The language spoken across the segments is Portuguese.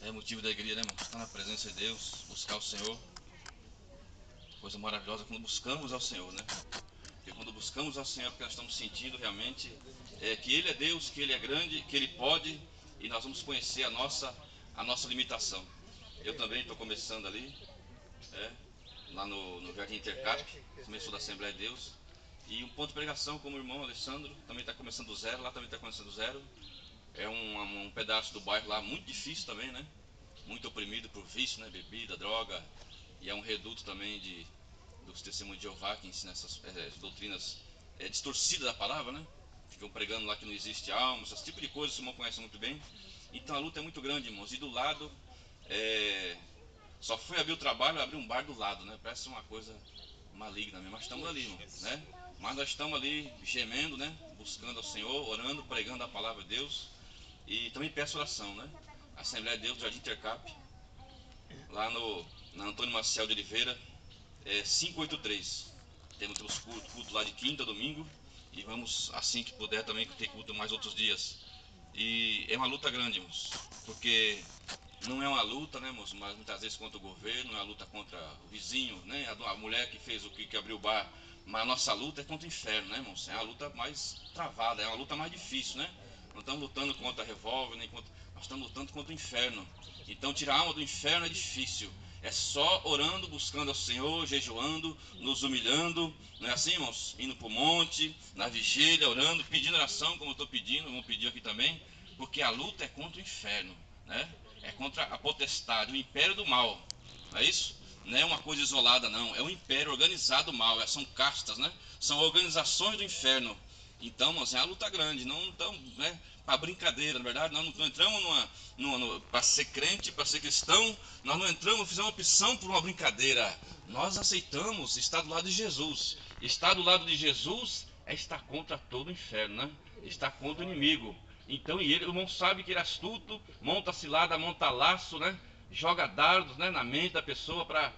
É motivo da alegria, né, irmão? Estar na presença de Deus, buscar o Senhor. Coisa maravilhosa quando buscamos ao Senhor, né? Porque quando buscamos ao Senhor, é porque nós estamos sentindo realmente que Ele é Deus, que Ele é grande, que Ele pode, e nós vamos conhecer a nossa limitação. Eu também estou começando ali, é, lá no Jardim Intercap, começou da Assembleia de Deus. E um ponto de pregação, como o irmão Alessandro, também está começando do zero, lá também está começando do zero. É um pedaço do bairro lá muito difícil também, né? Muito oprimido por vício, né? Bebida, droga. E é um reduto também dos testemunhos de Jeová, que ensina essas doutrinas distorcidas da palavra, né? Ficam pregando lá que não existe alma, esse tipo de coisa, o irmão conhece muito bem. Então a luta é muito grande, irmãos. E do lado, é, só fui abrir o trabalho, abrir um bar do lado, né? Parece uma coisa maligna mesmo. Mas estamos ali, irmão, né? Mas nós estamos ali gemendo, né? Buscando ao Senhor, orando, pregando a palavra de Deus. E também peço oração, né? Assembleia de Deus, Jardim Intercap, lá na Antônio Maciel de Oliveira, 583. Temos culto lá de quinta, domingo. E vamos, assim que puder, também ter culto mais outros dias. E é uma luta grande, irmãos. Porque não é uma luta, né, irmãos? Mas muitas vezes contra o governo, é uma luta contra o vizinho, né? A mulher que fez que abriu o bar. Mas a nossa luta é contra o inferno, né, irmãos? É uma luta mais travada, é uma luta mais difícil, né? Não estamos lutando contra revólver, nem contra. Nós estamos lutando contra o inferno. Então, tirar a alma do inferno é difícil. É só orando, buscando ao Senhor, jejuando, nos humilhando, não é assim, irmãos? Indo para o monte, na vigília, orando, pedindo oração, como eu estou pedindo, vamos pedir aqui também, porque a luta é contra o inferno, né? É contra a potestade, o império do mal, não é isso? Não é uma coisa isolada, não, é um império organizado mal, são castas, né? São organizações do inferno. Então, irmãos, é uma luta grande, não estamos, né, para brincadeira, na verdade, nós não entramos para ser crente, para ser cristão, nós não entramos, fizemos uma opção por uma brincadeira. Nós aceitamos estar do lado de Jesus. Estar do lado de Jesus é estar contra todo o inferno, né? Estar contra o inimigo. Então, e ele, o irmão sabe que ele é astuto, monta cilada, monta laço, né? Joga dardos, né, na mente da pessoa para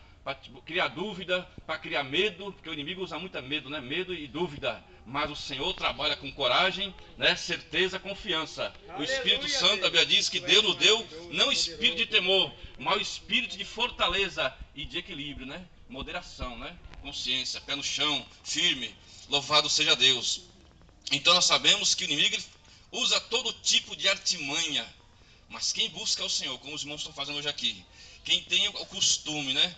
criar dúvida, para criar medo, porque o inimigo usa muito medo, né? Medo e dúvida. Mas o Senhor trabalha com coragem, né? Certeza, confiança. O Espírito Santo, a Bíblia diz que Deus nos deu não espírito de temor, mas o espírito de fortaleza e de equilíbrio, né? Moderação, né? Consciência, pé no chão, firme. Louvado seja Deus. Então nós sabemos que o inimigo usa todo tipo de artimanha, mas quem busca o Senhor, como os irmãos estão fazendo hoje aqui, quem tem o costume, né?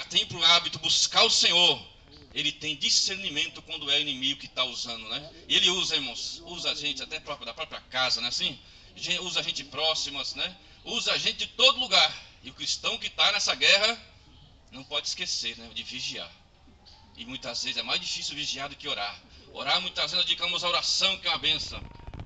Tem por hábito buscar o Senhor, ele tem discernimento quando é o inimigo que está usando, né? E ele usa, irmãos, usa a gente até da própria casa, né? Assim, usa a gente próximas, né? Usa a gente de todo lugar. E o cristão que está nessa guerra não pode esquecer, né? De vigiar. E muitas vezes é mais difícil vigiar do que orar. Orar, muitas vezes, nós dedicamos a oração, que é uma benção.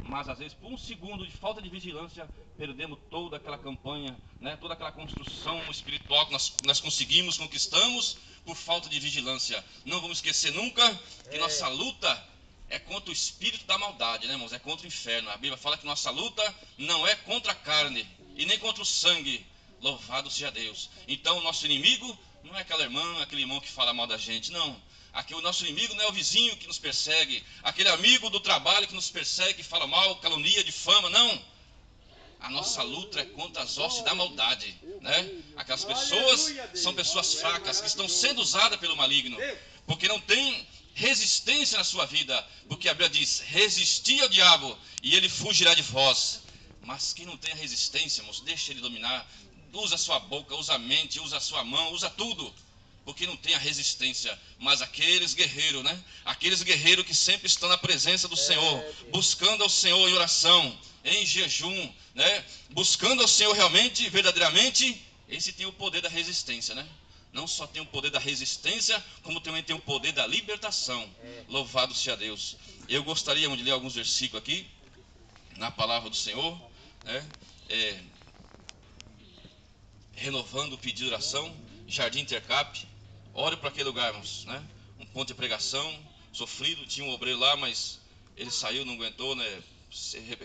Mas às vezes, por um segundo de falta de vigilância, perdemos toda aquela campanha, né? Toda aquela construção espiritual que nós conseguimos, conquistamos, por falta de vigilância. Não vamos esquecer nunca que nossa luta é contra o espírito da maldade, né, irmãos? É contra o inferno. A Bíblia fala que nossa luta não é contra a carne e nem contra o sangue. Louvado seja Deus. Então, o nosso inimigo não é aquela irmã, aquele irmão que fala mal da gente, não. Aqui o nosso inimigo não é o vizinho que nos persegue, aquele amigo do trabalho que nos persegue, que fala mal, calunia, difama, não. A nossa luta é contra as hostes da maldade, né? Aquelas pessoas são pessoas fracas que estão sendo usadas pelo maligno, porque não tem resistência na sua vida, porque a Bíblia diz: resisti ao diabo e ele fugirá de vós. Mas quem não tem a resistência, irmãos, deixa ele dominar. Usa a sua boca, usa a mente, usa a sua mão, usa tudo, porque não tem a resistência. Mas aqueles guerreiros, né? Aqueles guerreiros que sempre estão na presença do Senhor, buscando ao Senhor em oração, em jejum, né? Buscando ao Senhor realmente, verdadeiramente, esse tem o poder da resistência, né? Não só tem o poder da resistência, como também tem o poder da libertação. Louvado seja Deus. Eu gostaria de ler alguns versículos aqui, na palavra do Senhor, né? É, renovando o pedido de oração, Jardim Intercap, ore para aquele lugar, irmãos, né? Um ponto de pregação, sofrido, tinha um obreiro lá, mas ele saiu, não aguentou, né?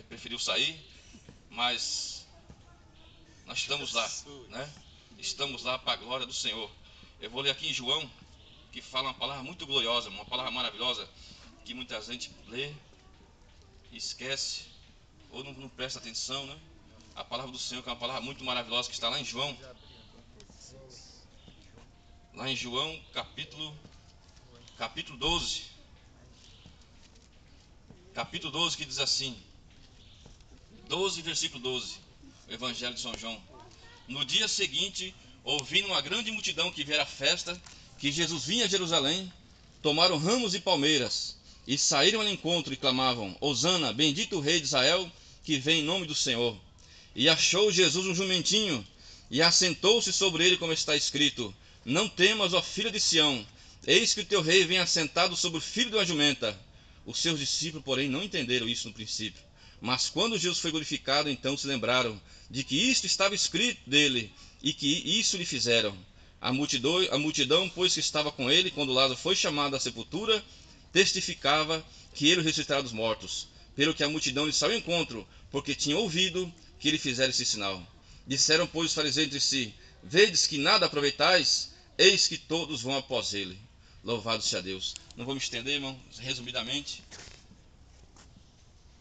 Preferiu sair, mas nós estamos lá, né? Estamos lá para a glória do Senhor. Eu vou ler aqui em João, que fala uma palavra muito gloriosa, uma palavra maravilhosa, que muita gente lê, esquece, ou não presta atenção, né? a palavra do Senhor, que é uma palavra muito maravilhosa, que está lá em João. Lá em João, capítulo 12. Capítulo 12, que diz assim, 12, versículo 12, o Evangelho de São João. No dia seguinte, ouvindo uma grande multidão que viera à festa, que Jesus vinha a Jerusalém, tomaram ramos e palmeiras, e saíram ao encontro e clamavam, Hosana, bendito o Rei de Israel, que vem em nome do Senhor. E achou Jesus um jumentinho, e assentou-se sobre ele, como está escrito, não temas, ó filha de Sião, eis que o teu rei vem assentado sobre o filho de uma jumenta. Os seus discípulos, porém, não entenderam isso no princípio. Mas quando Jesus foi glorificado, então se lembraram de que isto estava escrito dele, e que isso lhe fizeram. A multidão, pois, que estava com ele, quando Lázaro foi chamado à sepultura, testificava que ele ressuscitara dos mortos, pelo que a multidão lhe saiu ao encontro, porque tinha ouvido que ele fizera esse sinal. Disseram, pois, os fariseus entre si, vedes que nada aproveitais, eis que todos vão após ele. Louvado seja Deus. Não vou me estender, irmão, resumidamente.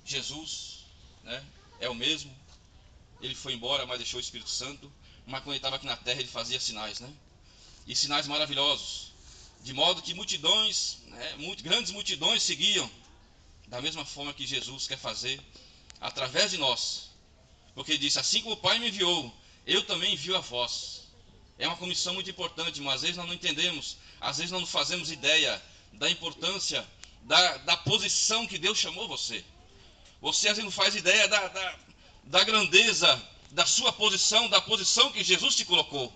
Jesus, né, é o mesmo. Ele foi embora, mas deixou o Espírito Santo. Mas quando ele estava aqui na terra, ele fazia sinais, né? E sinais maravilhosos. De modo que multidões, né, grandes multidões seguiam. Da mesma forma que Jesus quer fazer através de nós. Porque ele disse, assim como o Pai me enviou, eu também envio a vós. É uma comissão muito importante, mas às vezes nós não entendemos. Às vezes nós não fazemos ideia da importância, da posição que Deus chamou você. Você às vezes não faz ideia da grandeza da sua posição, da posição que Jesus te colocou.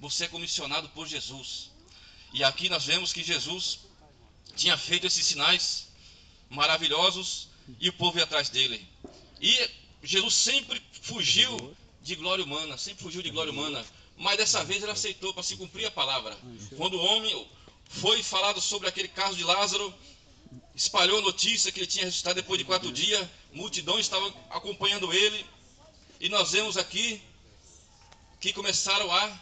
Você é comissionado por Jesus. E aqui nós vemos que Jesus tinha feito esses sinais maravilhosos e o povo ia atrás dele. E Jesus sempre fugiu de glória humana, mas dessa vez ele aceitou para se cumprir a palavra. Quando o homem foi falado sobre aquele caso de Lázaro, espalhou a notícia que ele tinha ressuscitado depois de 4 dias, multidão estava acompanhando ele, e nós vemos aqui que começaram a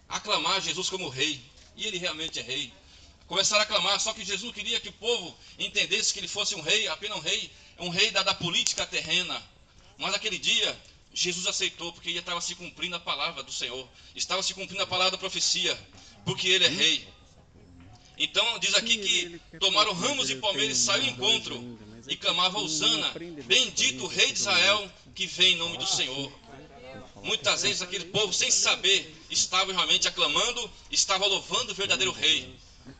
aclamar Jesus como rei, e ele realmente é rei. Começaram a aclamar, só que Jesus não queria que o povo entendesse que ele fosse um rei, apenas um rei da política terrena. Mas naquele dia, Jesus aceitou, porque ele estava se cumprindo a palavra do Senhor, estava se cumprindo a palavra da profecia, porque ele é rei. Então diz aqui que tomaram ramos e palmeiras e saiu ao encontro, e clamavam, Hosana, bendito o Rei de Israel, que vem em nome do Senhor. Muitas vezes aquele povo, sem saber, estava realmente aclamando, estava louvando o verdadeiro rei.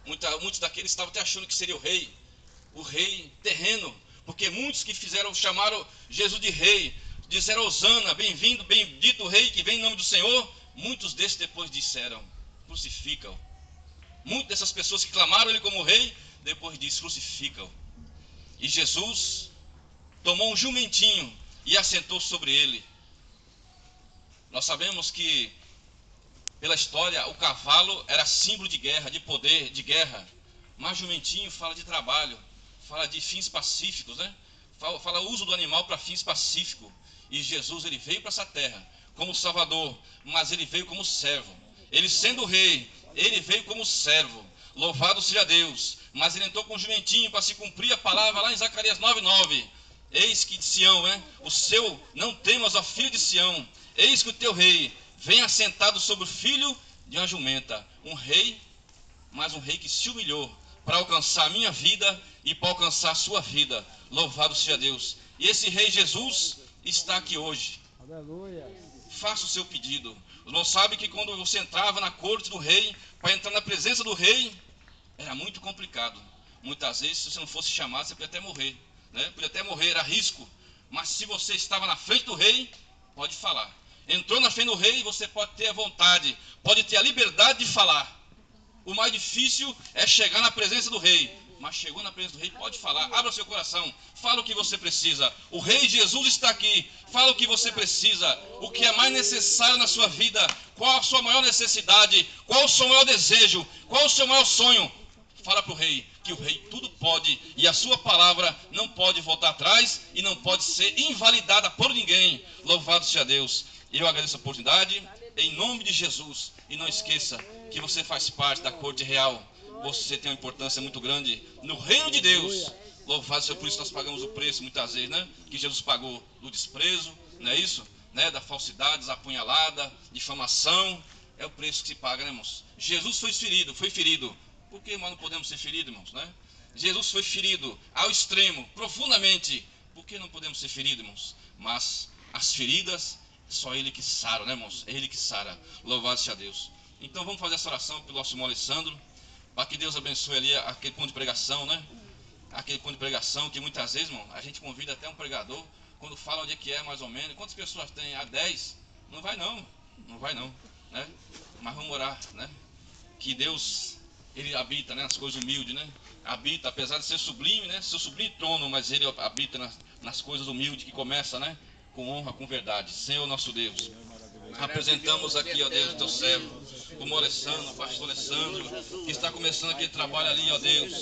Muitos daqueles estavam até achando que seria o rei terreno, porque muitos que chamaram Jesus de rei, disseram, Hosana, bem-vindo, bendito o rei que vem em nome do Senhor. Muitos desses depois disseram, crucificam. Muitas dessas pessoas que clamaram ele como rei, depois disso, crucificam. E Jesus tomou um jumentinho e assentou sobre ele. Nós sabemos que, pela história, o cavalo era símbolo de guerra, de poder, de guerra. Mas jumentinho fala de trabalho, fala de fins pacíficos, né? Fala o uso do animal para fins pacíficos. E Jesus, ele veio para essa terra como Salvador, mas ele veio como servo. Ele sendo rei, ele veio como servo. Louvado seja Deus. Mas ele entrou com um jumentinho para se cumprir a palavra lá em Zacarias 9:9. Eis que de Sião, né? Não temas, ó filho de Sião. Eis que o teu rei vem assentado sobre o filho de uma jumenta. Um rei, mas um rei que se humilhou para alcançar a minha vida e para alcançar a sua vida. Louvado seja Deus. E esse rei Jesus está aqui hoje. Aleluia. Faça o seu pedido. Os irmãos sabem que quando você entrava na corte do rei, para entrar na presença do rei, era muito complicado. Muitas vezes, se você não fosse chamado, você podia até morrer, né? Podia até morrer, era risco. Mas se você estava na frente do rei, pode falar. Entrou na frente do rei, você pode ter a vontade, pode ter a liberdade de falar. O mais difícil é chegar na presença do rei. Mas chegou na presença do rei, pode falar, abra seu coração, fala o que você precisa. O rei Jesus está aqui, fala o que você precisa, o que é mais necessário na sua vida, qual a sua maior necessidade, qual o seu maior desejo, qual o seu maior sonho. Fala para o rei, que o rei tudo pode, e a sua palavra não pode voltar atrás e não pode ser invalidada por ninguém. Louvado seja Deus. E eu agradeço a oportunidade, em nome de Jesus. E não esqueça que você faz parte da corte real. Você tem uma importância muito grande no reino de Deus. Louvado seja, por isso nós pagamos o preço muitas vezes, né? Que Jesus pagou do desprezo, não é isso? Né? Da falsidade, desapunhalada, difamação. É o preço que se paga, né, irmãos? Jesus foi ferido. Por que nós não podemos ser feridos, irmãos, né? Jesus foi ferido ao extremo, profundamente. Por que não podemos ser feridos, irmãos? Mas as feridas, só Ele que sara, né, irmãos? É Ele que sara. Louvado seja Deus. Então vamos fazer essa oração pelo nosso irmão Alessandro, para que Deus abençoe ali aquele ponto de pregação, né? Aquele ponto de pregação que muitas vezes, irmão, a gente convida até um pregador, quando fala onde é que é, mais ou menos. Quantas pessoas tem? A 10? Não vai não, né? Mas vamos orar, né? Que Deus, Ele habita, né, nas coisas humildes, né? Habita, apesar de ser sublime, né? Seu sublime trono, mas Ele habita nas coisas humildes, que começa, né? Com honra, com verdade. Senhor nosso Deus, apresentamos aqui, ó Deus, o teu servo, o Alessandro, o pastor Alessandro, que está começando aquele trabalho ali, ó Deus.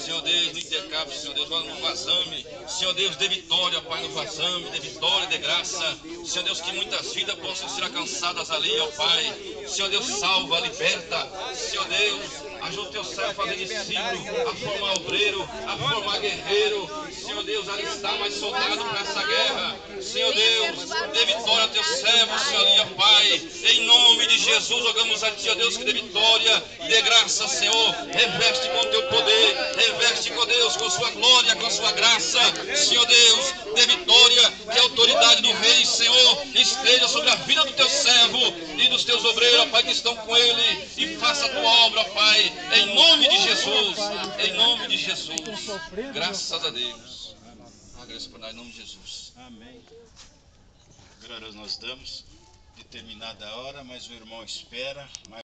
Senhor Deus, no Intercap, Senhor Deus, lá no Vazame. Senhor Deus, dê vitória, Pai, no Vazame, dê vitória, dê graça. Senhor Deus, que muitas vidas possam ser alcançadas ali, ó Pai. Senhor Deus, salva, liberta. Senhor Deus, ajuda o teu servo a fazer discípulo, a formar obreiro, a formar guerreiro. Senhor Deus, ali está mais soldado para essa guerra. Senhor Deus, dê vitória ao teu servo, Senhor ali, ó Pai. Em nome de Jesus, rogamos a Ti, ó Deus, que dê vitória, dê graça, Senhor. Reveste com o teu poder, reveste com Deus, com sua glória, com sua graça. Senhor Deus, dê vitória, que a autoridade do Rei, Senhor, esteja sobre a vida do teu servo e dos teus obreiros, ó Pai, que estão com ele, e faça a tua obra, ó Pai, em nome de Jesus, em nome de Jesus. Graças a Deus. Agradeço por nós, em nome de Jesus. Amém. Glórias nós damos. Determinada hora, mas o irmão espera.